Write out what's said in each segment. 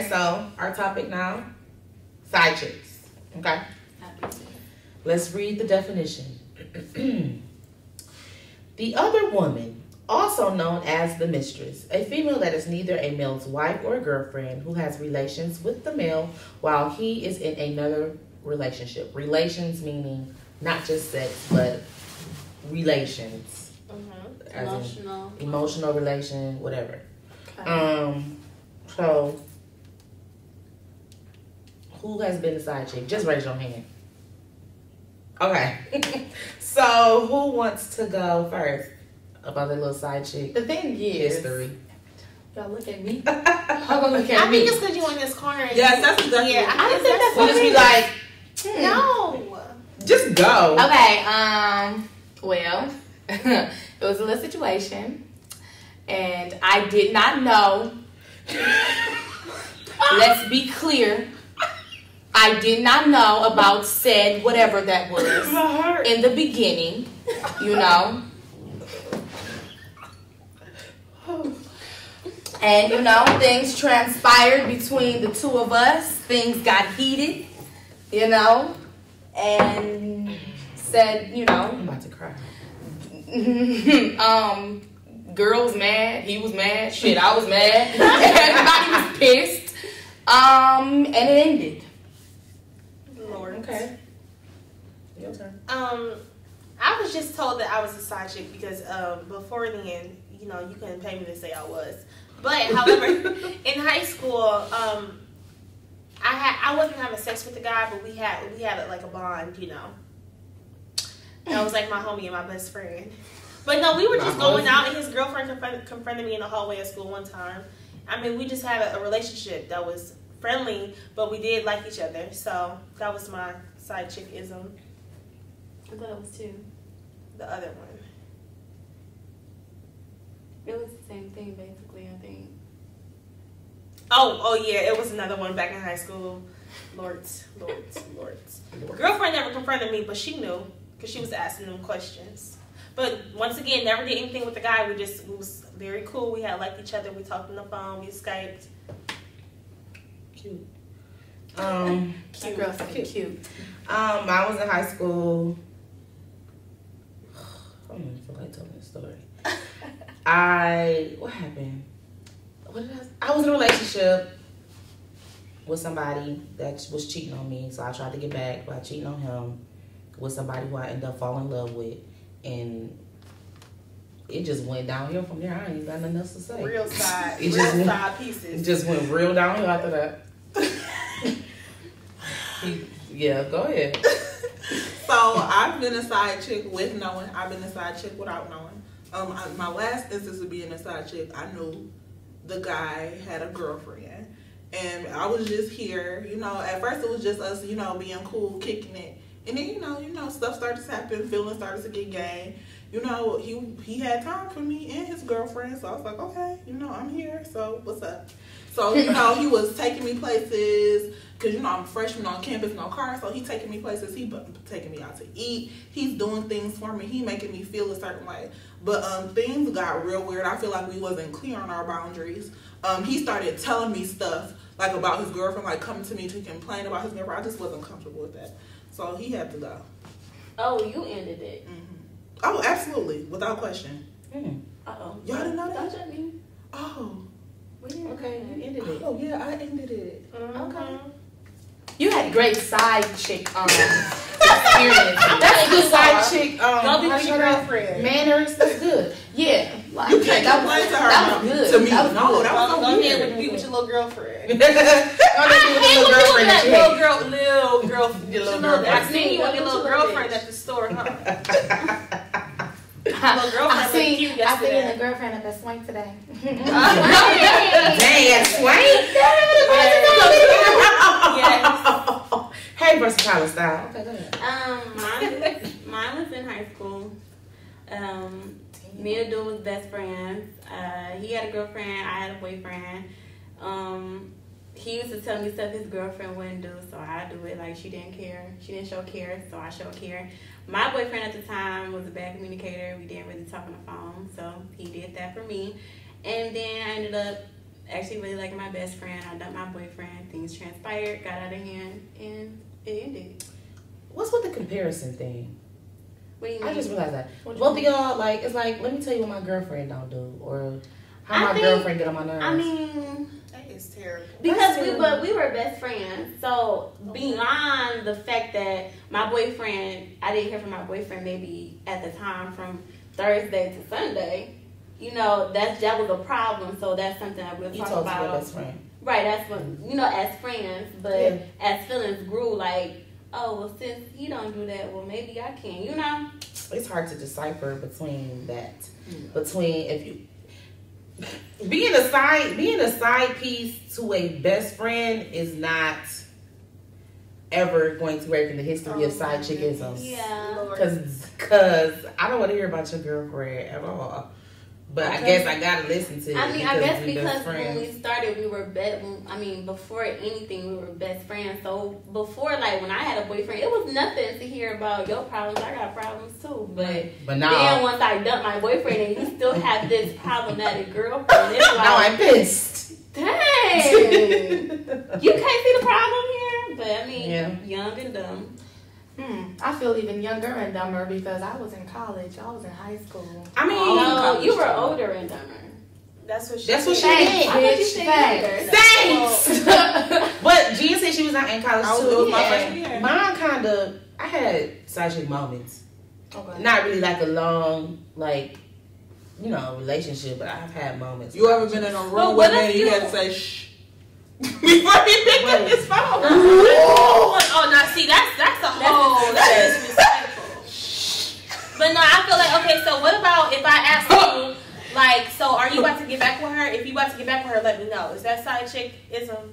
Okay, so our topic now, side chicks. Okay. Let's read the definition. The other woman, also known as the mistress, a female that is neither a male's wife or girlfriend who has relations with the male while he is in another relationship. Relations meaning not just sex, but relations. Emotional relation, whatever. Okay. So who has been a side chick? Just raise your hand. Okay. So who wants to go first about the little side chick? The thing is, history. Y'all look at me. How gonna look at me? I think it's because you in this corner. Yes, that's exactly. Yeah, I think that's we'll just be like, no. Just go. Okay. Well, it was a little situation, and I did not know. Let's be clear. I did not know about said whatever that was in the beginning, you know. And, you know, things transpired between the two of us. Things got heated, you know. And said, you know. I'm about to cry. Girl was mad. He was mad. Shit, I was mad. Everybody was pissed. And it ended. Lord. Okay. Your turn. I was just told that I was a side chick because before then, you know, you couldn't pay me to say I was. But however, in high school, I wasn't having sex with the guy, but we had like a bond, you know. That was like my homie and my best friend. But no, we were just going out, and his girlfriend confronted me in the hallway at school one time. I mean, we just had a relationship that was friendly, but we did like each other. So that was my side chickism. I thought it was two. The other one. It was the same thing, basically, I think. Oh yeah, it was another one back in high school. Lords. Girlfriend never confronted me, but she knew because she was asking them questions. But once again, never did anything with the guy. We was very cool. We had liked each other. We talked on the phone. We Skyped. Cute. That girl's cute. I was in high school. I don't even feel like telling this story. What happened? I was in a relationship with somebody that was cheating on me, so I tried to get back by cheating on him with somebody who I ended up falling in love with, and it just went downhill from there. I ain't even got nothing else to say. Real side pieces. It just went real downhill after that. Yeah, go ahead. So I've been a side chick with knowing. I've been a side chick without knowing. My last instance of being a side chick, I knew the guy had a girlfriend, and I was just here. You know, at first it was just us, you know, being cool, kicking it, and then you know, stuff started to happen. Feelings started to get gained. You know, he had time for me and his girlfriend, so I was like, okay, you know, I'm here. So what's up? So you know, he was taking me places. Because, you know, I'm a freshman on campus, no car, so he taking me places. He taking me out to eat. He's doing things for me. He making me feel a certain way. But things got real weird. I feel like we wasn't clear on our boundaries. He started telling me stuff, like, about his girlfriend, like, coming to me to complain about his girlfriend. I just wasn't comfortable with that. So he had to go. Oh, you ended it. Mm-hmm. Oh, absolutely. Without question. Uh-oh. Y'all didn't know that? Don't me. Oh. Okay, you ended it. Oh, yeah, I ended it. Okay. You had great side chick experience. That's good side chick. Don't be with your girlfriend. Manners. That's good. Yeah. Like, You can't complain to her. That was good. To me, that was no, good. that was so Go weird. ahead with your little girlfriend. Little girlfriend. I seen you with your little girlfriend at the store, huh? Little girlfriend I seen you the yesterday. girlfriend at the swing today. Dang, swank. Yes. Hey, versatile style. Okay, go ahead. Mine was in high school. Me and dude was best friends. He had a girlfriend. I had a boyfriend. He used to tell me stuff his girlfriend wouldn't do, so I do it. Like, she didn't care. She didn't show care, so I showed care. My boyfriend at the time was a bad communicator. We didn't really talk on the phone, so he did that for me. And then I ended up actually really like my best friend. I dumped my boyfriend. Things transpired, got out of hand, and it ended. What's with the comparison thing? What do you mean? I just realized that. Both of y'all, like, it's like, let me tell you what my girlfriend don't do, or how my girlfriend get on my nerves. I mean, That is terrible. because we were best friends. So beyond the fact that my boyfriend, I didn't hear from my boyfriend maybe at the time from Thursday to Sunday. You know, that was a problem. So that's something that we'll talk about. Your best friend. Right, that's when, you know, as friends, but as feelings grew, like, oh, well, since he don't do that, well, maybe I can, you know? It's hard to decipher between that. Between if you being a side piece to a best friend is not ever going to work in the history of side chickism. Yeah. Cause I don't want to hear about your girlfriend at all. But I guess I gotta listen to it. I mean, I guess because when friends. we started, we were before anything, we were best friends. So before, like, when I had a boyfriend, it was nothing to hear about your problems. I got problems too. But now, then once I dumped my boyfriend and you still have this problematic girlfriend, it's like, now I'm pissed. Dang. You can't see the problem here? But I mean, young and dumb. I feel even younger and dumber because I was in college. I was in high school. I mean, no, you were older and dumber. That's what she did. I thought you said Thanks. But Gia said she was not in college too. It was my freshman year. Mine kind of, I had side chick moments. Okay. Not really like a long, like, you know, relationship, but I've had moments. You ever been in a room Well, with what me if and you you- had to say shh before he picked up his phone? Oh, now see, that's a whole that's disrespectful. But no, I feel like, okay, so what about if I ask you, like, so are you about to get back with her? If you about to get back with her, let me know. Is that side chickism?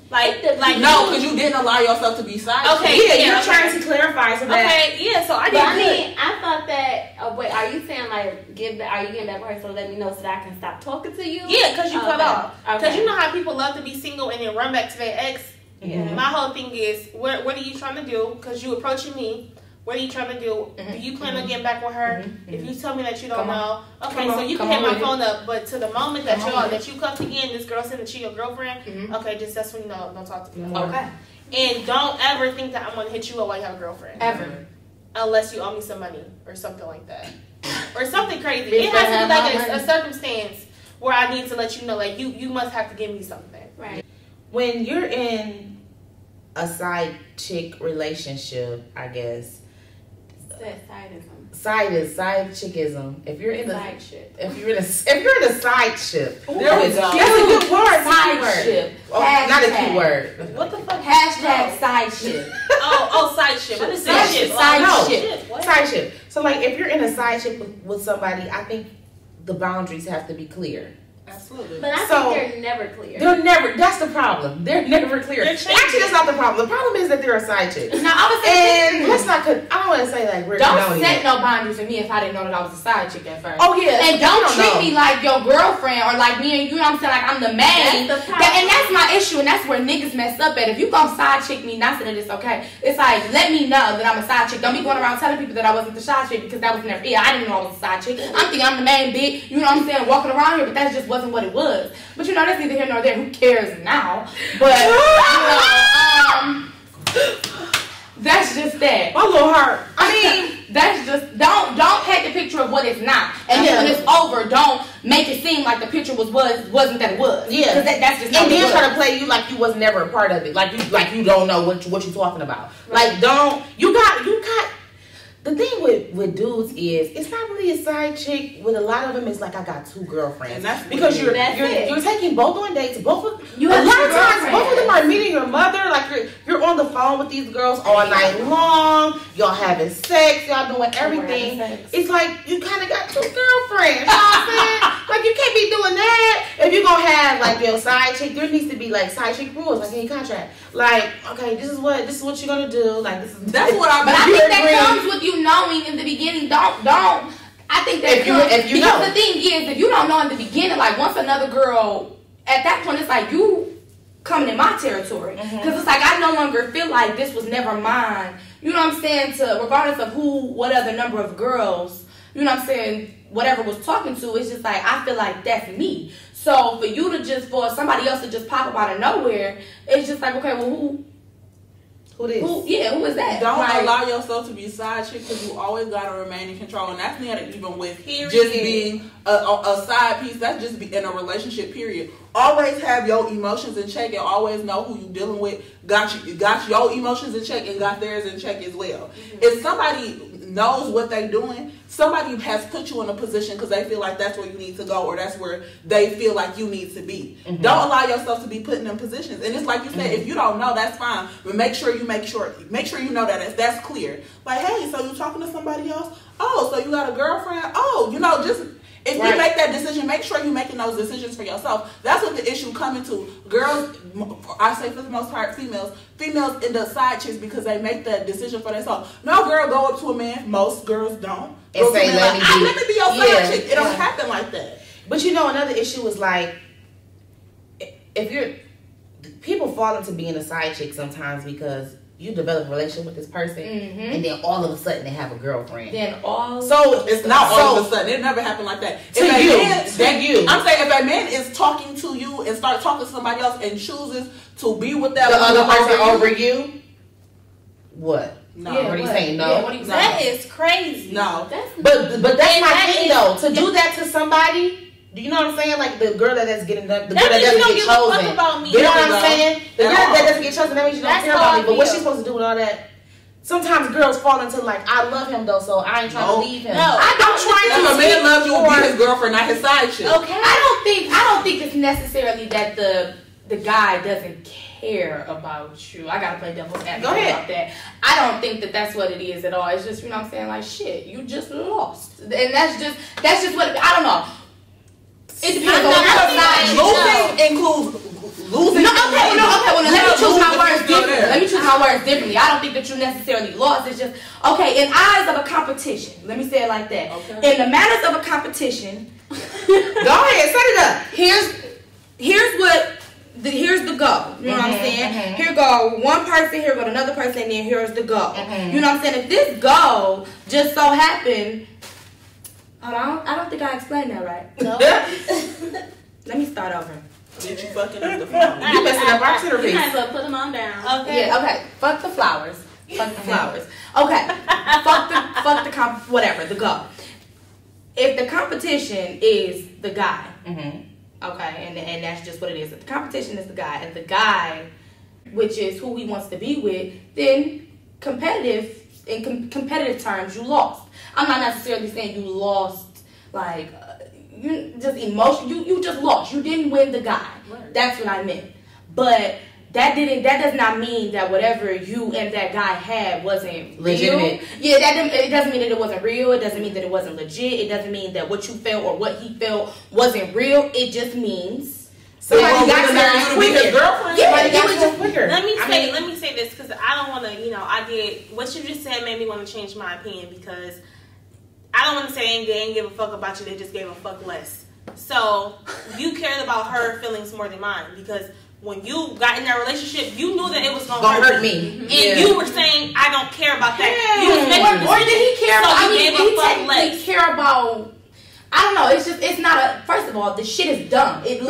Like No, because you didn't allow yourself to be side. Okay, Yeah, yeah, you're okay. trying to clarify so that. Okay, yeah, so I But I didn't. mean, I thought that. Wait, are you saying like are you getting back with her so let me know so that I can stop talking to you? Yeah, because you cut Okay. off. Because Okay. you know how people love to be single and then run back to their ex. Yeah. My whole thing is, what are you trying to do? Because you approaching me. What are you trying to do? Do you plan on getting back with her? If you tell me that you don't Come know, okay, Come so on. you can Come hit on my with phone up. But to the moment that Come on with you cuffed again, this girl said that she your girlfriend. Okay, just that's when you know, don't talk to me. Okay. And don't ever think that I'm gonna hit you up while you have a girlfriend. Ever. Unless you owe me some money or something like that, or something crazy. Bitch, It has to I be like have my a circumstance where I need to let you know, like you must have to give me something. Right. When you're in a side chick relationship, I guess That's sidism. side chickism. If you're in Side shit. if you're in a side ship, There that's we go. a good word. Side ship. Oh, not a Hashtag. key word. What the fuck? Hashtag side ship. Oh, side ship. What is Side that ship. shit? Side no. ship. What? Side ship. So like, if you're in a side ship with somebody, I think the boundaries have to be clear. Absolutely. But I So- think they're never clear. They're never. That's the problem. They're never clear. They're Actually, changing. that's not the problem. The problem is that they're a side chick. Now I was saying, And let's not. I don't want to say like we're don't condoning set it. no boundaries with me if I didn't know that I was a side chick at first. Oh yeah, And don't I treat know. me like your girlfriend or like me and you know what I'm saying, like I'm the main. That's the problem. And that's my issue, and that's where niggas mess up at. If you gon' side chick me, not saying that it's okay. It's like, let me know that I'm a side chick. Don't be going around telling people that I wasn't the side chick because that was never, I didn't know I was a side chick. I'm thinking I'm the main bitch, you know what I'm saying, walking around here, but that just wasn't what it was. But you know, that's neither here nor there. Who cares now? But, that's just that. My little heart. I mean, that's just don't paint the picture of what it's not, and then when Yeah. it's over, don't make it seem like the picture wasn't that it was. Yeah. because that's just not And what it then was. try to play you like you was never a part of it, like you don't know what you're talking about. Like don't you got. The thing with dudes is it's not really a side chick. With a lot of them, it's like I got two girlfriends. And that's because what you're That's it. you're taking both on dates. Both of You a have lot two of times both of them girlfriends. are meeting your mother. Like you're on the phone with these girls all night long. Y'all having sex. Y'all doing everything. having sex. It's like you kind of got two girlfriends. You know what I'm saying? Like you can't be doing that. If you're gonna have like your side chick, there needs to be like side chick rules, like in your contract. Like, okay, this is what you're gonna do. Like That's what I. But I You think that agree. comes with you knowing in the beginning. Don't. I think that If you because know. the thing is, if you don't know in the beginning, like once another girl, at that point, it's like you coming in my territory because it's like I no longer feel like this was never mine. You know what I'm saying? To regardless of what other number of girls, you know what I'm saying, whatever was talking to, it's just like I feel like that's me. So for somebody else to just pop up out of nowhere, it's just like, okay, well, who is that? Don't Like, allow yourself to be side chick because you always gotta remain in control, and that's not even with Period. just being a side piece. That's just in a relationship. Period. Always have your emotions in check, and always know who you dealing with. Got your emotions in check, and got theirs in check as well. Mm-hmm. If somebody knows what they're doing, somebody has put you in a position because they feel like that's where you need to go, or that's where they feel like you need to be. Mm-hmm. Don't allow yourself to be put in them positions. And it's like you said, if you don't know, that's fine, but make sure you know that that's clear. Like, hey, so you talking to somebody else? Oh, so you got a girlfriend? Oh, just if you make that decision, make sure you're making those decisions for yourself. That's what the issue coming to. Girls, I say for the most part, females end up side chicks because they make that decision for themselves. No girl go up to a man. Most girls don't. And say, let me be your side chick. It don't happen like that. But another issue is like, people fall into being a side chick sometimes because you develop a relationship with this person, and then all of a sudden they have a girlfriend. So it's not all of a sudden. It never happened like that. To you. I'm saying if a man is talking to you and start talking to somebody else and chooses to be with that other person over you, what? No. What are you saying? No. Yeah, what are you saying? That is crazy. No. But that's my thing though. To do that to somebody. Do you know what I'm saying? Like the girl that's getting done, the girl that doesn't get chosen. About me. You know what I'm saying? The girl that doesn't get chosen, that means you don't care about me. But what's she supposed to do with all that? Sometimes girls fall into like, I love him though, so I ain't trying to leave him. No, I'm trying to. If a man loves you, be his girlfriend, not his side chick. Okay. I don't think it's necessarily that the guy doesn't care about you. I gotta play devil's advocate about that. I don't think that that's what it is at all. It's just, you know what I'm saying, like, shit, you just lost, and that's just what I don't know. It depends on what side. Losing includes losing. Okay. Well, let me choose my words differently. I don't think that you necessarily lost. It's just, okay, in eyes of a competition. Let me say it like that. Okay. In the manners of a competition. Go ahead, set it up. Here's the goal. You know what I'm saying? Mm-hmm. Here go one person, here go another person, and then here's the goal. Mm-hmm. You know what I'm saying? If this goal just so happened, I don't think I explained that right. No. Let me start over. Did you fucking up the phone? You messing up our centerpiece. You might as well put them on down. Okay. Yeah, okay. Fuck the flowers. Fuck the flowers. Okay. fuck the whatever, the goal. If the competition is the guy, okay, and that's just what it is. If the competition is the guy, and the guy, which is who he wants to be with, then in competitive terms, you lost. I'm not necessarily saying you lost, like, you just emotion. You just lost. You didn't win the guy. Right. That's what I meant. But that does not mean that whatever you and that guy had wasn't legitimate. Real. Yeah, it doesn't mean that it wasn't real. It doesn't mean that it wasn't legit. It doesn't mean that what you felt or what he felt wasn't real. It just means somebody got you to be his girlfriend. Yeah, it was just quicker. Let me say this because I don't want to. I did what you just said made me want to change my opinion because I don't want to say they ain't give a fuck about you. They just gave a fuck less. So you cared about her feelings more than mine because when you got in that relationship, you knew that it was gonna hurt me, and you were saying, "I don't care about that." Yeah. You was making or did he care? So about, he technically care about. I don't know. It's not a. First of all, the shit is dumb. It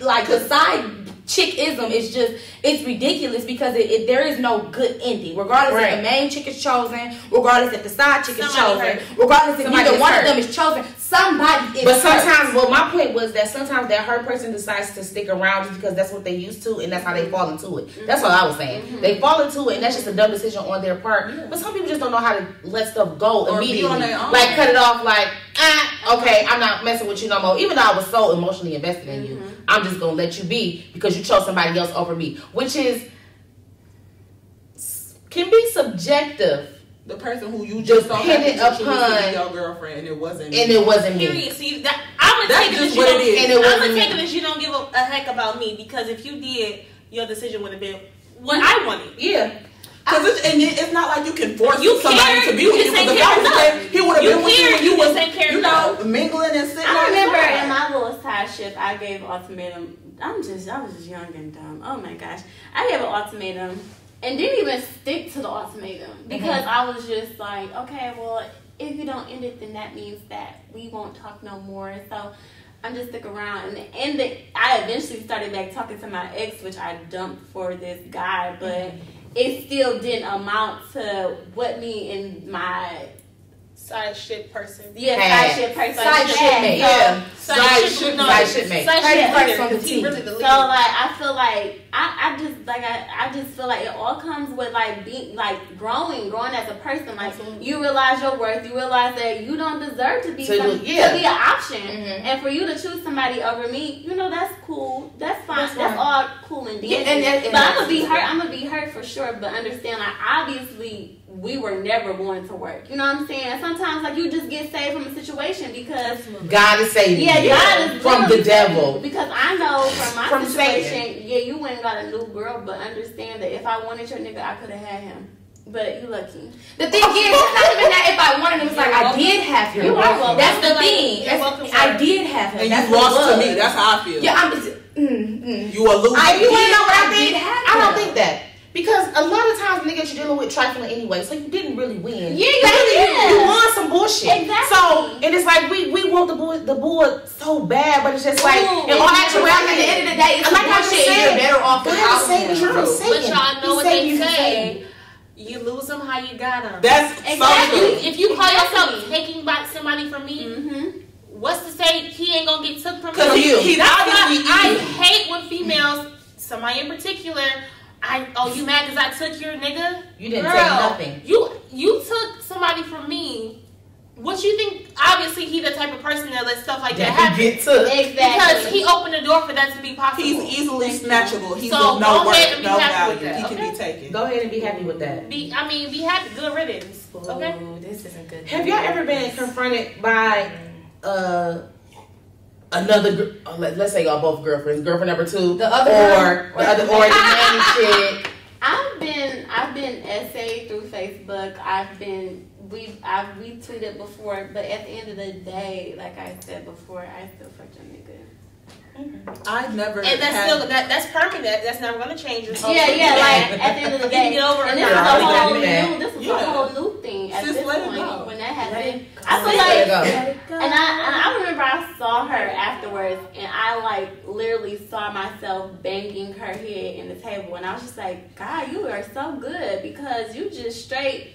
like the side chickism is just, it's ridiculous because there is no good ending. Regardless if the main chick is chosen, regardless if the side chick is chosen, regardless if neither one of them is chosen, somebody is But sometimes, my point was that sometimes that hurt person decides to stick around just because that's what they used to and that's how they fall into it. That's what I was saying. They fall into it and that's just a dumb decision on their part. But some people just don't know how to let stuff go or immediately. Like cut it off like, okay, I'm not messing with you no more. Even though I was so emotionally invested in you, I'm just going to let you be because you chose somebody else over me. Which can be subjective. The person who you just saw dependent upon your girlfriend and it wasn't me. And it wasn't me. Period. See, I'm gonna take it as you don't. And it I'm gonna take it as you don't give a heck about me because if you did, your decision would have been what I wanted. Yeah. Because it's not like you can force somebody to be with you. Because if he would have been with you when you was, mingling and sitting. I remember in my little SideShip, I gave an ultimatum. I was just young and dumb. Oh my gosh, I gave an ultimatum and didn't even stick to the ultimatum because I was just like, okay, well, if you don't end it, then that means that we won't talk no more. So I'm just stick around. And I eventually started back talking to my ex, which I dumped for this guy, but it still didn't amount to what me and my Side ship person. side ship person. Side shipmate. Yeah. Side shipmate. Side shipmate. Side From the ship. tea. Really the lead. So like I feel like I just feel like it all comes with like being like growing as a person. Like you realize your worth, you realize that you don't deserve to be to be an option, and for you to choose somebody over me, that's cool, that's fine, that's all cool and dandy. But I'm gonna be hurt for sure. But understand, like obviously we were never going to work. You know what I'm saying? Sometimes like you just get saved from a situation because God is saving you. God is from the devil. Because I know from my situation, you went and got a new girl, but understand that if I wanted your nigga, I could have had him. But you lucky. The thing is, it's not even that if I wanted him, it's like I did have him. You are welcome. That's the thing. I did have him. And that's you lost to me. That's how I feel. Yeah, I'm just. You a loser. You wanna know what I think? I I don't think that. Because a lot of times niggas you're dealing with trifling anyway, so you didn't really win. Yeah, you won some bullshit. Exactly. So and it's like we want the board so bad, but it's just like in all At actuality, the end of the day, it's like bullshit. You're better off without him. But y'all know what they say. You lose them how you got them. That's exactly. If you call yourself taking back somebody from me, what's to say he ain't gonna get took from me? Because he's obviously I hate when females, somebody in particular. You mad because I took your nigga? You didn't take nothing. You took somebody from me. What you think? Obviously, he the type of person that lets stuff like that happen. Exactly. Because he opened the door for that to be possible. He's easily snatchable. He's So no go ahead worth, and be no happy with value. that, He can be taken. Go ahead and be happy with that. Be happy. Good riddance. Okay. Ooh, this isn't good. Have y'all ever been confronted by another? Let's say y'all both girlfriend number 2, The other or the other or the nanny chick. I've been essayed through Facebook. I've retweeted before, but at the end of the day, like I said before, I still fuck your nigga. I've never. And that's permanent. That's never gonna change. Like at the end of the day, get over and it. this was a whole new thing at this point when that happened. I feel like, and I remember I saw her afterwards, and I like literally saw myself banging her head in the table, and I was just like, God, you are so good because you just straight.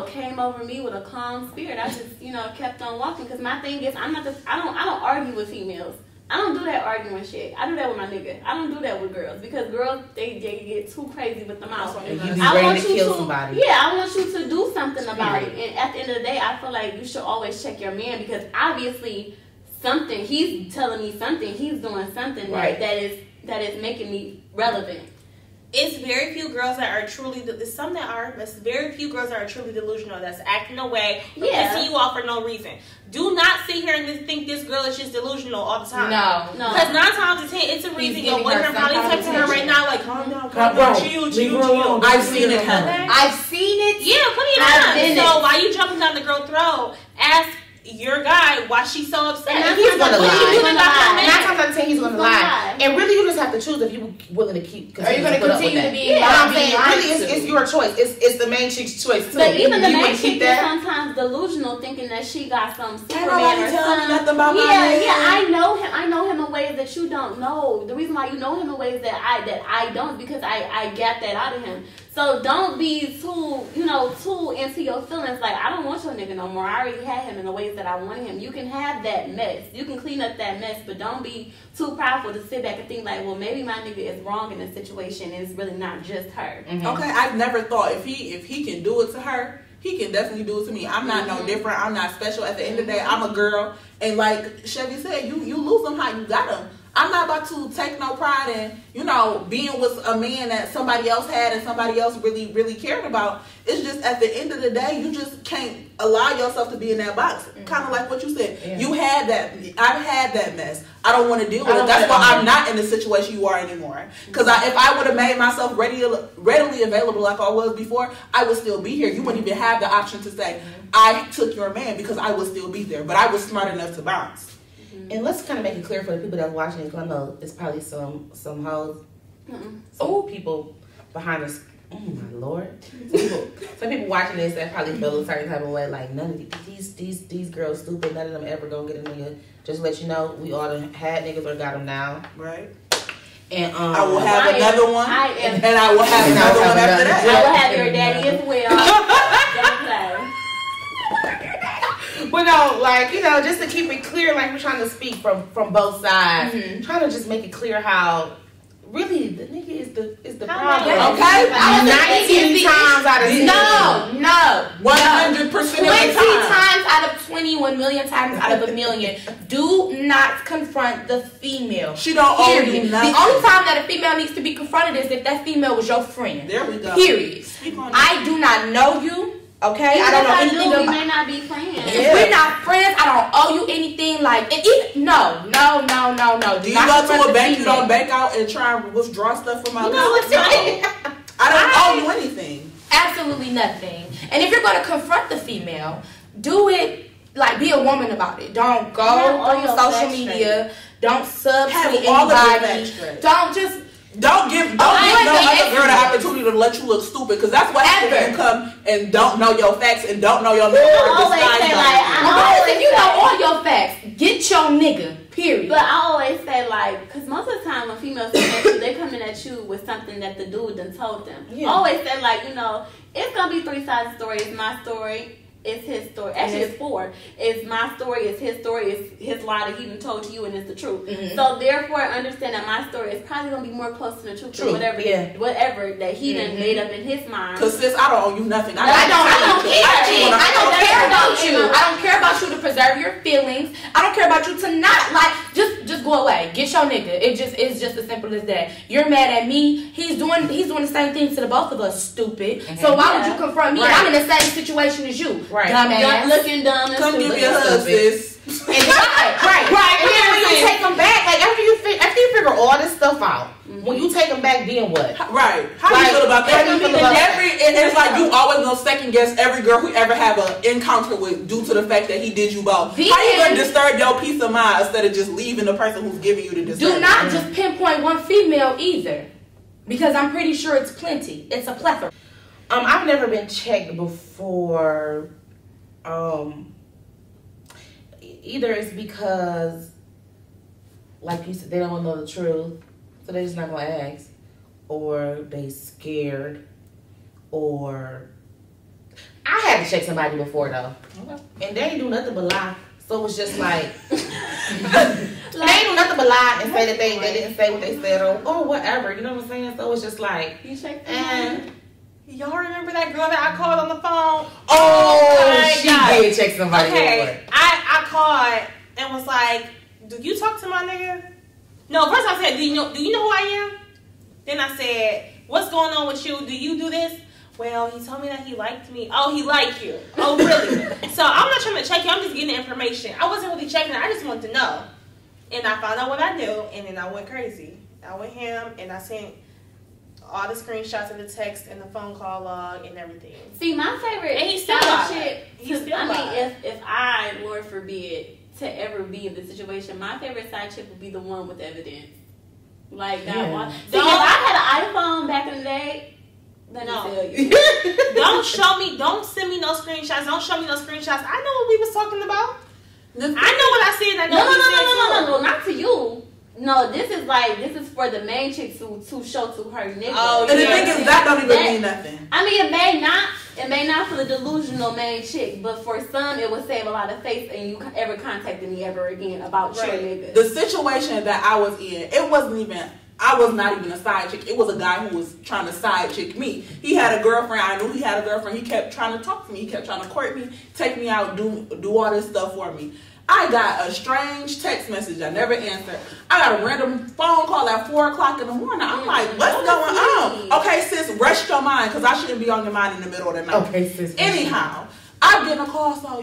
Came over me with a calm spirit. I just, kept on walking. Because my thing is, I don't argue with females. I don't do that arguing shit. I do that with my nigga. I don't do that with girls because girls they get too crazy with the mouth. And you be ready to kill somebody. Yeah, I want you to do something about it. And at the end of the day, I feel like you should always check your man because obviously he's telling me something. He's doing something that is making me relevant. It's very few girls that are truly. There's some that are, but it's very few girls that are truly delusional. That's acting away, pissing you off for no reason. Do not sit here and think this girl is just delusional all the time. No. Because 9 times out of 10, it's a reason your boyfriend probably texting her right now, like, calm down, chill. I've seen it happen. I've seen it. Yeah, plenty of times. So why you jumping down the girl throat? Ask your guy why she's so upset. And he's gonna lie. 9 times out of 10, he's gonna lie. And really, you just have to choose if you're willing to keep. Are you gonna continue to be? I'm saying, really, it's your choice. It's the main chick's choice too. But even the main chick is sometimes delusional, thinking that she got some Superman or something. I know him. I know him in ways that you don't know. The reason why you know him in ways that I don't because I got that out of him. So don't be too into your feelings. Like, I don't want your nigga no more. I already had him in the ways that I wanted him. You can have that mess. You can clean up that mess, but don't be too prideful to sit back and think like, well, maybe my nigga is wrong in this situation. It's really not just her. Okay, I've never thought if he can do it to her, he can definitely do it to me. I'm not no different. I'm not special. At the end of the day, I'm a girl. And like Chevy said, you lose them how you got them. I'm not about to take no pride in, being with a man that somebody else had and somebody else really, really cared about. It's just at the end of the day, you just can't allow yourself to be in that box. Kind of like what you said. Yeah. You had that. I've had that mess. I don't want to deal with it. That's why I'm not in the situation you are anymore. Because if I would have made myself readily available like I was before, I would still be here. You wouldn't even have the option to say, I took your man because I would still be there. But I was smart enough to bounce. And let's kind of make it clear for the people that's watching, because I know it's probably some hoes, some people behind Oh my Lord. Some people watching this that probably feel a certain type of way, like none of these girls stupid, none of them ever gonna get a nigga. Just let you know, we all done had niggas or got them now. Right. And I will have another one. And I will have And another one after that. I will have your daddy as well. But no, like, you know, just to keep it clear, like we're trying to speak from both sides, trying to just make it clear how really the nigga is the problem. Okay, 19 times out of 10. No. 100% of the 20 time. times out of 20, 1 million times out of a million. Do not confront the female. She don't owe you Period. nothing. The only time that a female needs to be confronted is if that female was your friend. There we go. Period. Speak on I do not know you. Okay, I don't know anything We about. may not be friends. If we're not friends, I don't owe you anything. Like, no. Do you go to a bank, you don't bank out and try and withdraw stuff from my account? what's I don't owe you anything. Absolutely nothing. And if you're going to confront the female, do it like be a woman about it. Don't go on social media. Don't subtweet anybody. Don't just. Don't give no other girl the opportunity to let you look stupid, because that's what happens when you come and don't know your facts and don't know your nigga. If you know all your facts, get your nigga. Period. But I always say, like, because most of the time when females come at you, they coming at you with something that the dude done told them. Yeah. I always say, like, you know, it's gonna be 3 sides of the story. It's my story. It's his story. Actually, it's 4. It's my story. It's his story. It's his lie that he even told to you, and it's the truth. So therefore, understand that my story is probably gonna be more close to the truth than whatever that he done made up in his mind. Because sis, I don't owe you nothing. I don't care about you. I don't care about you to preserve your feelings. I don't care about you to not like just go away. Get your nigga. It's just as simple as that. You're mad at me. He's doing the same thing to the both of us. Stupid. So why would you confront me? I'm in the same situation as you. Right. Dumbass. Looking dumb and Come stupid. give your hug, sis. Right. And then when you take them back, like after you figure all this stuff out, when you take them back, then what? Right. How do you feel about that? It's like you always gonna second guess every girl who ever have an encounter with due to the fact that he did you both. How you gonna disturb your peace of mind instead of just leaving the person who's giving you the disturbance? Do not just pinpoint one female either, because I'm pretty sure it's plenty. It's a plethora. I've never been checked before. Either it's because, like you said, they don't know the truth, so they're just not gonna ask, or they scared, or I had to check somebody before though, and they ain't do nothing but lie. So it was just like they ain't do nothing but lie and say that they didn't say what they said or whatever. You know what I'm saying? So it's just like, You checked Y'all remember that girl that I called on the phone? she did check somebody before. I called and was like, "Do you talk to my nigga?" No, first I said, "Do you know who I am?" Then I said, "What's going on with you? Do you do this?" Well, he told me that he liked me. Oh, he liked you. Oh, really? So I'm not trying to check you. I'm just getting the information. I wasn't really checking it. I just wanted to know. And I found out what I knew, and then I went crazy. I went ham, and I sent all the screenshots of the text and the phone call log and everything. See, my favorite And he's still side alive. chick. He's still I mean, alive. if I, Lord forbid, to ever be in this situation, my favorite side chick would be the one with evidence. Like that one. See, if I had an iPhone back in the day, let me tell you. Don't send me no screenshots. Don't show me no screenshots. I know what we was talking about. I know what I said. I know what you said too. No, not to you. No, this is for the main chick to show to her nigga. Oh, And the thing is, that don't even mean nothing. I mean, it may not for the delusional main chick, but for some, it would save a lot of face and you ever contacted me ever again about your nigga. The situation that I was in, I was not even a side chick. It was a guy who was trying to side chick me. He had a girlfriend. I knew he had a girlfriend. He kept trying to talk to me. He kept trying to court me, take me out, do all this stuff for me. I got a strange text message I never answered. I got a random phone call at 4 o'clock in the morning. I'm like, what's going on? Okay, sis, rest your mind, because I shouldn't be on your mind in the middle of the night. Okay, sis. Anyhow, I'm getting a call, so,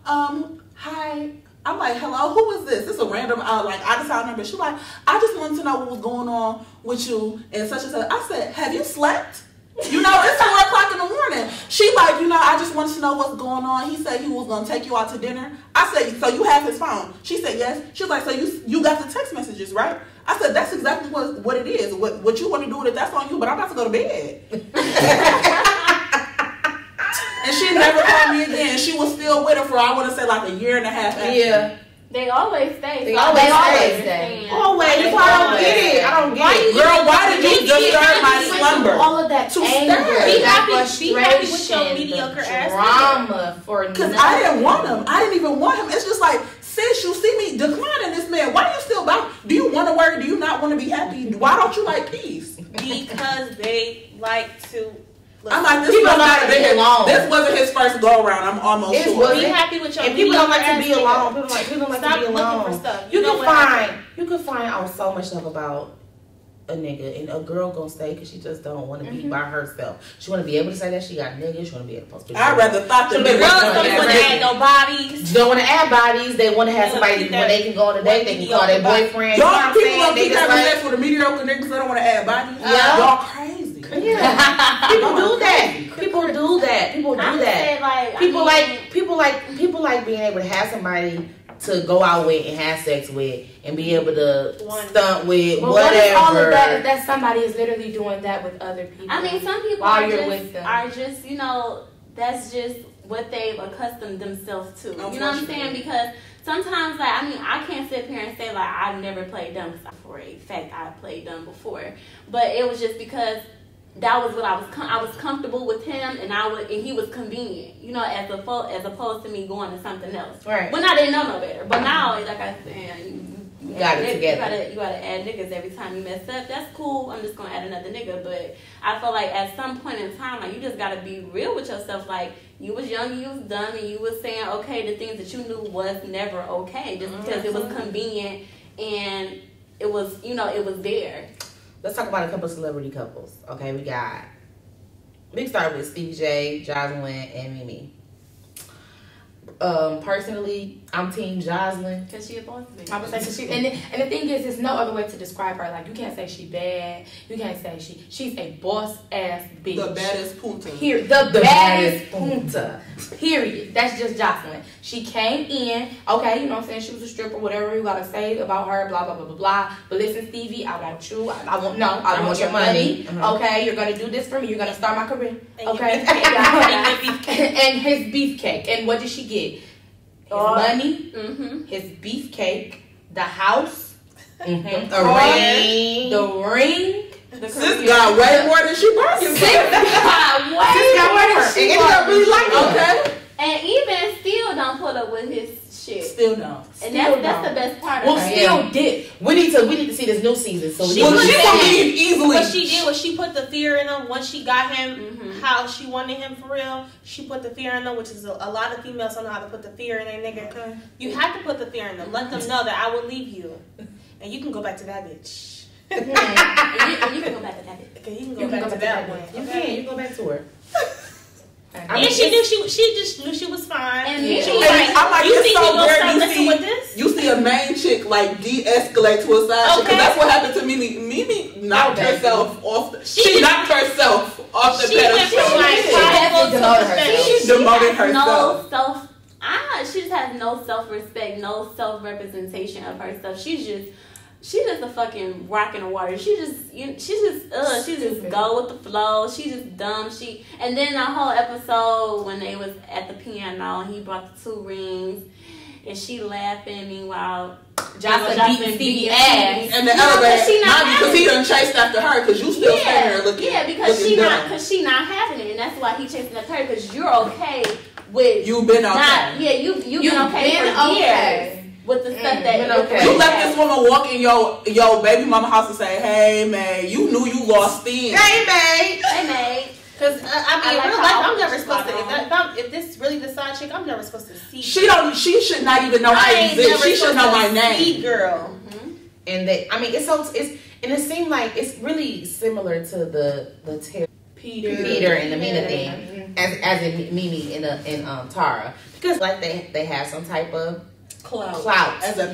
hi. I'm like, hello, who is this? This is a random, out of town number. She's like, I just wanted to know what was going on with you and such and such. I said, have you slept? You know, it's 4:00 in the morning. She like, you know, I just wanted to know what's going on. He said he was gonna take you out to dinner. I said, so you have his phone? She said yes. She was like, so you got the text messages, right? I said, that's exactly what it is. What you want to do with it, that's on you. But I'm about to go to bed. And she never called me again. She was still with her for, I want to say, like a year and a half after. Yeah. They always stay. They always stay. Always. That's why I don't get it. I don't get it. Girl, why did you disturb my slumber? All of that anger, Be that happy with your frustration, mediocre the ass drama for Because I didn't want him. I didn't even want him. It's just like, sis, you see me declining this man. Why do you still about? Do you want to work? Do you not want to be happy? Why don't you like peace? Because they like to. I'm like, this wasn't his first go around. I'm almost sure. Be happy with your and people don't like to be alone. People don't like Stop to be alone. looking for stuff. You can find out so much stuff about a nigga, and a girl gonna stay because she just don't want to be by herself. She want to be able to say that she got a nigga. She want to be able to post pictures. I'd rather thought the girls don't want to add no bodies. They don't want to add bodies. They want to have somebody when they can go on a date. They can call their boyfriend. Y'all people don't keep having like sex with a mediocre niggas. They don't want to add bodies. Yeah. Y'all crazy. Yeah. People do that. People do that. People do that. People like being able to have somebody to go out with and have sex with and be able to stunt with, well, whatever. What is all of that if that somebody is literally doing that with other people? I mean, some people are just, you know, that's just what they've accustomed themselves to. You know what I'm saying? Because sometimes, like, I mean, I can't sit here and say, like, I've never played dumb, because for a fact I've played dumb before. But it was just because that was what I was comfortable with him, and he was convenient, you know, as opposed to me going to something else. Right. When I didn't know no better. But now, like I said, you got it together. You gotta add niggas every time you mess up. That's cool. I'm just gonna add another nigga. But I feel like at some point in time, like, you just gotta be real with yourself. Like, you was young, you was dumb, and you was saying, okay, the things that you knew was never okay, just because it was convenient and it was, you know, it was there. Let's talk about a couple of celebrity couples. Okay, we can start with Stevie J, Jocelyn, and Mimi. Personally, I'm Team Jocelyn. Because she a boss bitch. I would say she, and the thing is, there's no other way to describe her. Like, you can't say she bad. You can't say she's a boss ass bitch. The baddest punta. Here, the baddest punta. Period. That's just Jocelyn. She came in, okay, you know what I'm saying? She was a stripper, whatever you gotta say about her, blah, blah, blah, blah, blah. But listen, Stevie, I want you. I want your money. Okay, you're gonna do this for me. You're gonna start my career. Okay? And his beefcake. And what did she get? His money, his beefcake, the house, the ring. Sis got way more than she bargained for. Sis got way more than she bargained. Really like it. Okay. And even still don't put up with his shit. Still don't. And that's the best part of it. Well, still did. We need to see this new season. So she will leave easily. What she did was she put the fear in him. Once she got him, how she wanted him for real, she put the fear in them, which is a lot of females don't know how to put the fear in a nigga. Okay. You have to put the fear in them. Let them know that I will leave you, and you can go back to that bitch. And you can go back to that bitch. Okay, you can go back to that one. You can. You go back to her. I mean, she just knew she was fine. And she was like, I'm like, you it's think so you gonna start weird. messing with this? You see a main chick like de-escalate to a side chick, because that's what happened to Mimi. Mimi knocked herself off. She knocked herself off the pedestal. She demoted herself. She just has no self-respect, no self-representation of herself. She's just a fucking rock in the water. She just go with the flow. She just dumb. And then the whole episode when they was at the piano, he brought the 2 rings, and she laughing. Meanwhile, Jocelyn beating Stevie ass. And the elevator, because he done chased after her, because you still standing there looking. Yeah, because she not having it, and that's why he chasing after her, because you're okay with. You've been okay. You've been okay for years. With the stuff that you let this woman walk in your baby mama house and say, "Hey man, you knew you lost steam." Hey man. Because I mean, in real life, I'm never supposed to. If this really the side chick, I'm never supposed to see. She should not even know I exist. She should know my name. See, girl. And it seemed like it's really similar to the Peter and the Mina thing, as in Mimi and Tara, because like they have some type of clout as a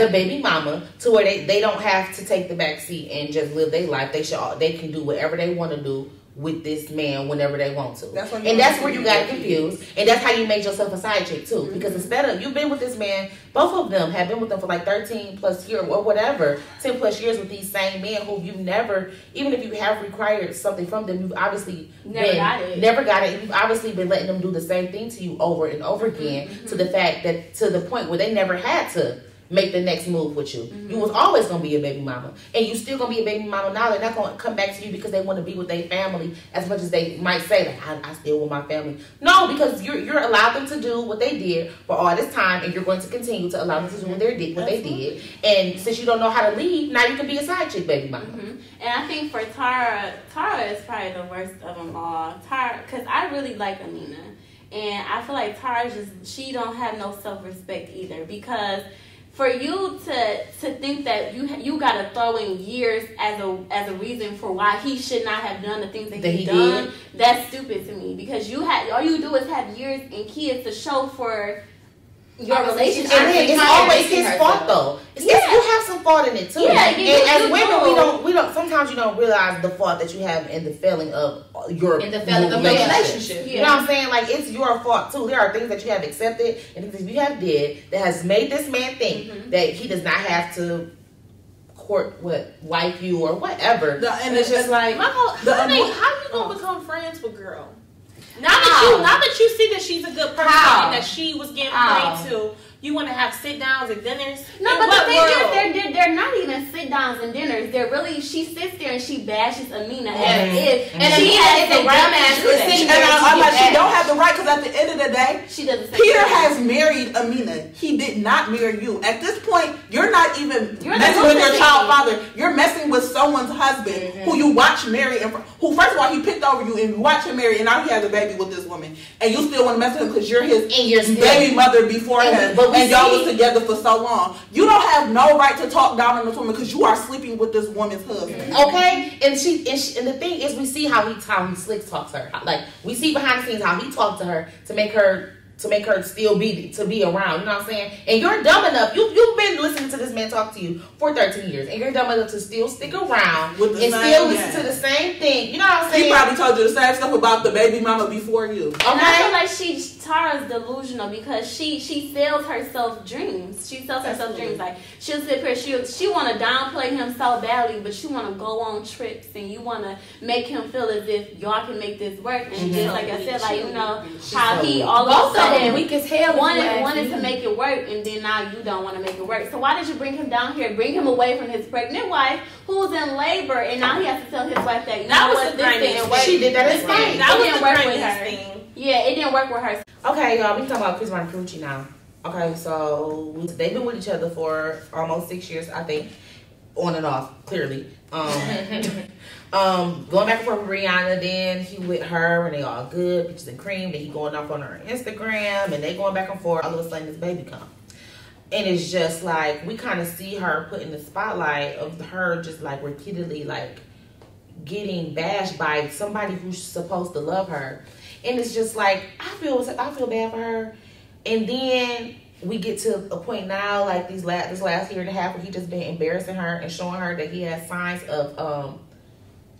baby mama, to where they don't have to take the back seat and just live their life. They can do whatever they want to do with this man whenever they want to. That's and that's where you got confused. And that's how you made yourself a side chick too. Because instead of, you've been with this man, both of them have been with them for like 13 plus years or whatever, 10 plus years with these same men who you never, even if you have required something from them, you've obviously never got it. You've obviously been letting them do the same thing to you over and over again to the fact that, to the point where they never had to make the next move with you. You was always gonna be a baby mama, and you still gonna be a baby mama now. They're not gonna come back to you because they want to be with their family as much as they might say like, I still want my family. No, because you're allowed them to do what they did for all this time, and you're going to continue to allow them to do what they did. And since you don't know how to leave, now you can be a side chick baby mama. And I think for Tara is probably the worst of them all. Tara, because I really like Amina, and I feel like Tara she don't have no self-respect either, because for you to think that you gotta throw in years as a reason for why he should not have done the things that he done, that's stupid to me. Because all you do is have years and kids to show for your relationship. And it's always his fault though. You have some fault in it too. Yeah, and as women, we don't. Sometimes you don't realize the fault that you have in the failing of your relationship. You know what I'm saying? Like, it's your fault too. There are things that you have accepted and things you have did that has made this man think that he does not have to court wife you or whatever. And it's just like, how you gonna become friends with girl? Now that you see that she's a good person and that she was getting played to, you want to have sit downs and dinners. No, but the thing is, they're not even sit downs and dinners. They're really, she sits there and she bashes Amina as if she has the right to do that. She don't have the right, because at the end of the day, she doesn't. Peter has married Amina. He did not marry you. At this point, you're not even messing with your child father. You're messing with someone's husband who you watch marry, and who, first of all, he picked over you and you watch him marry, and now he has a baby with this woman, and you still want to mess with him because you're his baby mother before him. And y'all was together for so long. You don't have no right to talk down on this woman because you are sleeping with this woman's husband. Okay, and the thing is, we see how he slick talks to her. Like, we see behind the scenes how he talked to her to make her still be around. You know what I'm saying? And you're dumb enough. You've been listening to this man talk to you for 13 years, and you're dumb enough to still stick around and still listen to the same thing. You know what I'm saying? He probably told you the same stuff about the baby mama before you. Okay? And I feel like Tara's delusional because she sells herself dreams. She sells herself dreams. Like, she'll sit here, she want to downplay him so badly, but you want to go on trips and you want to make him feel as if y'all can make this work. And just like I said, like, you know how he all of a sudden weak as hell wanted to make it work, and then now you don't want to make it work. So why did you bring him down here? Bring him away from his pregnant wife who's in labor, and now he has to tell his wife that this didn't work. She did that as well. That didn't work with her. Yeah, it didn't work with her. Okay, y'all, we can talk about Chris and Carucci now. Okay, so they've been with each other for almost 6 years, I think, on and off, clearly. Going back and forth with Rihanna, then he with her, and they all good, peaches and cream. Then he going off on her Instagram, and they going back and forth. All of a sudden, this baby come. And it's just like, we kind of see her put in the spotlight of her just like repeatedly like getting bashed by somebody who's supposed to love her. And it's just like, I feel bad for her. And then we get to a point now, like this last year and a half, where he just been embarrassing her and showing her that he has signs of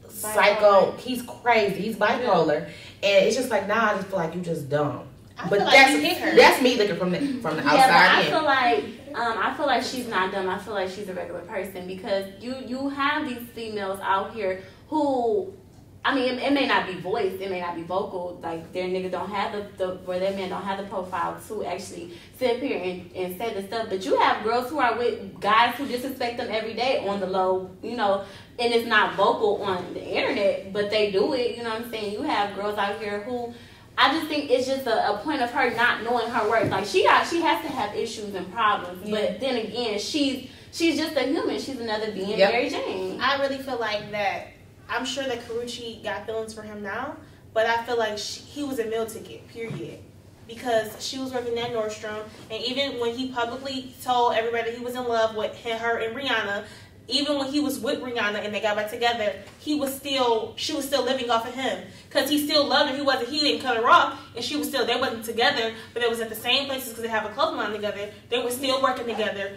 psycho. He's crazy. He's bipolar. And it's just like, now I just feel like you just dumb. But that's me looking from the outside in. I feel like she's not dumb. I feel like she's a regular person, because you have these females out here who, I mean, it may not be voiced, it may not be vocal, like their nigga don't have where their man don't have the profile to actually sit here and say the stuff. But you have girls who are with guys who disrespect them every day on the low, you know, and it's not vocal on the internet, but they do it, you know what I'm saying? You have girls out here who, I just think it's just a point of her not knowing her worth. Like, she has to have issues and problems, but then again, she's just a human. She's another being, Mary Jane. I really feel like that. I'm sure that Carucci got feelings for him now, but I feel like he was a meal ticket, period. Because she was working at Nordstrom, and even when he publicly told everybody he was in love with her and Rihanna, even when he was with Rihanna and they got back together, she was still living off of him because he still loved her. He didn't cut her off, and they wasn't together, but they was at the same places because they have a clothing line together. They were still working together.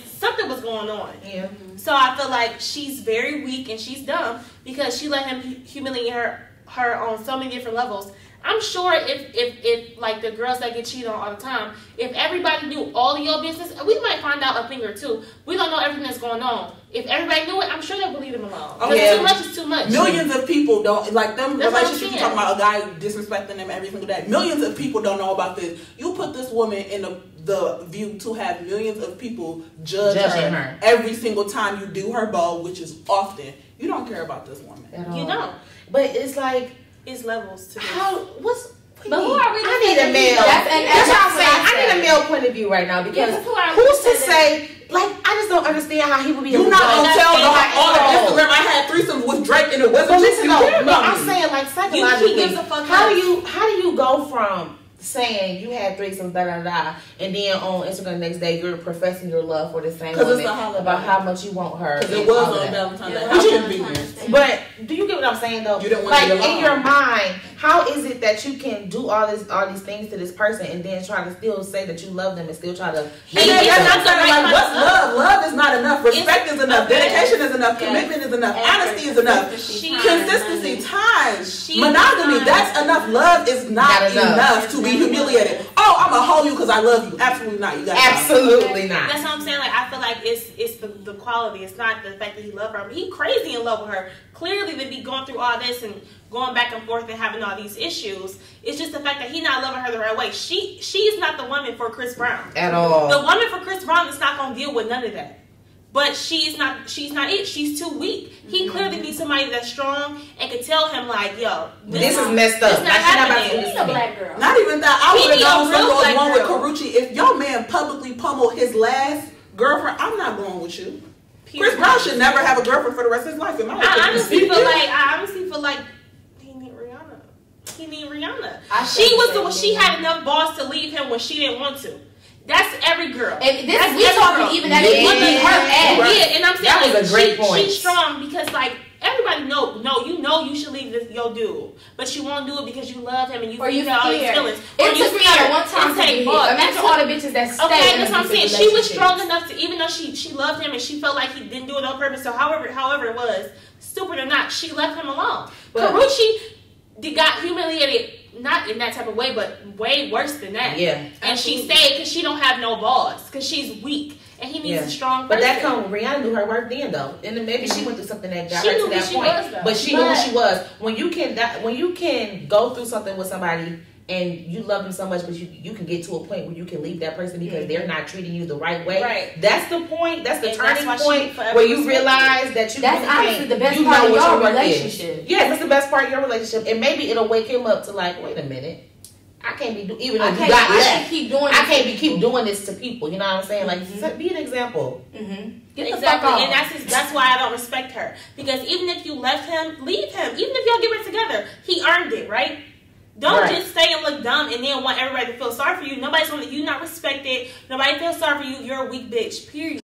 Something was going on. Yeah. So I feel like she's very weak and she's dumb because she let him humiliate her on so many different levels. I'm sure if like the girls that get cheated on all the time, if everybody knew all of your business, we might find out a thing or two. We don't know everything that's going on. If everybody knew it, I'm sure they would leave them alone. Okay. Too much is too much. Millions of people don't like them That's relationships. what You I'm talking about a guy disrespecting them every single day. Millions of people don't know about this. You put this woman in the view to have millions of people judging her every single time you do her ball, which is often. You don't care about this woman. You don't. But it's like it's levels to this. But who are we? I need a male. That's what I'm saying. I need a male point of view right now because who's to say? Like, I just don't understand how he would be. You're not gonna tell on Instagram I had threesomes with Drake and it wasn't just you. No, I'm saying like psychologically. How do you go from saying you had threesomes, and then on Instagram the next day you're professing your love for the same woman about how much you want her? Because it was on Valentine's Day. How convenient. But do you get what I'm saying though? You don't want like to be alone. In your mind, how is it that you can do all these things to this person and then try to still say that you love them and still try to? What's love? Love is not enough. Respect is enough. Dedication is enough. Commitment is enough. Honesty is enough. Consistency, time, monogamy. That's enough. Love is not enough to be humiliated. Oh, I'm gonna hold you because I love you. Absolutely not. You got absolutely not. That's what I'm saying. Like I feel like it's the quality. It's not the fact that he loved her. He crazy in love with her. Clearly, they be going through all this and going back and forth and having all these issues. It's just the fact that he's not loving her the right way. She's not the woman for Chris Brown at all. The woman for Chris Brown is not gonna deal with none of that. But she's not it. She's too weak. He clearly needs somebody that's strong and can tell him like, yo, this is messed up. It's not happening. He's a black girl. Not even that. I would have known something wrong with Karrueche. If your man publicly pummeled his last girlfriend, I'm not going with you. Chris Brown should never have a girlfriend for the rest of his life. In my opinion. I honestly feel like he need Rihanna. He need Rihanna. She had enough balls to leave him when she didn't want to. That's every girl. And we talking even at her ass. Yeah, and I'm saying that was a great point. She's strong because like everybody know you should leave your dude, but you won't do it because you love him and you feel all these feelings. It took me out one time to take balls. Imagine all the bitches that stay. Okay, that's what I'm saying. She was strong enough to, even though she loved him and she felt like he didn't do it on purpose. So however it was, stupid or not, she left him alone. Karrueche got humiliated. Not in that type of way, but way worse than that. Yeah. And she stayed because she don't have no balls. Because she's weak. And he needs a strong person. But that come when Rihanna knew her worth then, though. And then maybe she went through something that got her to that point. But she knew who she was. When you can go through something with somebody and you love them so much, but you can get to a point where you can leave that person because they're not treating you the right way. Right. That's the point. That's the turning point where you realize that you. That's honestly the best part of your relationship. Yeah, that's the best part of your relationship, and maybe it'll wake him up to like, wait a minute, I can't be even though you got left. I can't keep doing this to people. You know what I'm saying? Like, be an example. Exactly, and that's why I don't respect her because even if you left him, leave him. Even if y'all get back together, he earned it, right? Don't just stay and look dumb and then want everybody to feel sorry for you. Nobody's going to, you not respected. Nobody feels sorry for you. You're a weak bitch, period.